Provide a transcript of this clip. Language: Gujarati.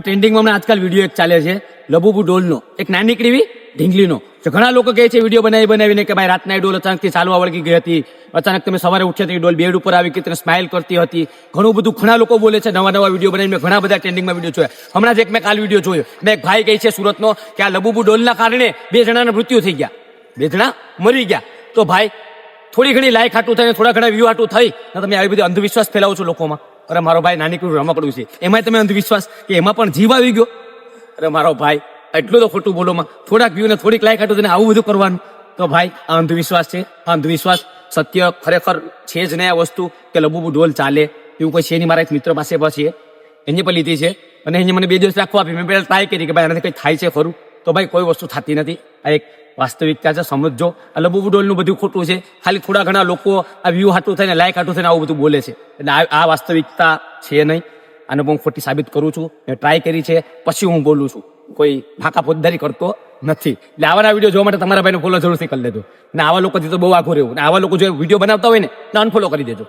ટ્રેન્ડિંગમાં હમણાં આજકાલ વિડીયો એક ચાલે છે લબુબુ ડોલનો, એક નાનીકડી એવી ઢીંગલીનો. ઘણા લોકો કહે છે વિડીયો બનાવીને કે ભાઈ રાતના એ ડોલ અચાનકથી ચાલવા વળગી ગઈ હતી, અચાનક તમે સવારે ઉઠ્યા તો એ ડોલ બેડ ઉપર આવી ગઈ, તેને સ્માઇલ કરતી હતી. ઘણું બધું ઘણા લોકો બોલે છે, નવા નવા વિડીયો બનાવીને ઘણા બધા ટ્રેન્ડિંગમાં વિડીયો જોયા. હમણાં જ એક મેં કાલ વિડીયો જોયો, મેં એક ભાઈ કહે છે સુરતનો કે આ લબુબુ ડોલના કારણે 2 જણાના મૃત્યુ થઈ ગયા, 2 જણા મરી ગયા. તો ભાઈ થોડી ઘણી લાઈક હાટું થઈને થોડા ઘણા વ્યૂ હાટું થઈ તમે આવી બધી અંધવિશ્વાસ ફેલાવો છો લોકોમાં. અરે મારો ભાઈ નાનીકડું રમકડું છે, એમાં તમે અંધવિશ્વાસ કે એમાં પણ જીવ આવી ગયો. અરે મારો ભાઈ એટલું તો ખોટું બોલોમાં થોડાક વ્યૂ ને થોડીક લાઈક હાટું થઈને આવું બધું કરવાનું. તો ભાઈ આ અંધવિશ્વાસ છે, આ અંધવિશ્વાસ સત્ય ખરેખર છે જ નહીં. આ વસ્તુ કે લબુબુ ડોલ ચાલે એવું કોઈ છે નહીં. મારા એક મિત્ર પાસે પછી એને પણ લીધી છે અને એને મને 2 દિવસ રાખવા આપી. મેં પહેલાં ટ્રાય કરી કે ભાઈ આનાથી કંઈ થાય છે ખરું, તો ભાઈ કોઈ વસ્તુ થતી નથી. આ એક વાસ્તવિકતા છે, સમજો. આ લબુબુ ડોલનું બધું ખોટું છે, ખાલી થોડા ઘણા લોકો આ વ્યૂ હાટું થઈને લાઈક હાટું થઈને આવું બધું બોલે છે. એટલે આ વાસ્તવિકતા છે નહીં. આને હું ખોટી સાબિત કરું છું, મેં ટ્રાય કરી છે પછી હું બોલું છું, કોઈ ફાંકા ફોજદારી કરતો નથી. એટલે આવાના વિડીયો જોવા માટે તમારા ભાઈને ફોલો જરૂરથી કરી લેજો. ને આવા લોકોથી તો બહુ આઘું રહેવું. ને આવા લોકો જો વિડીયો બનાવતા હોય ને તો અનફોલો કરી દેજો.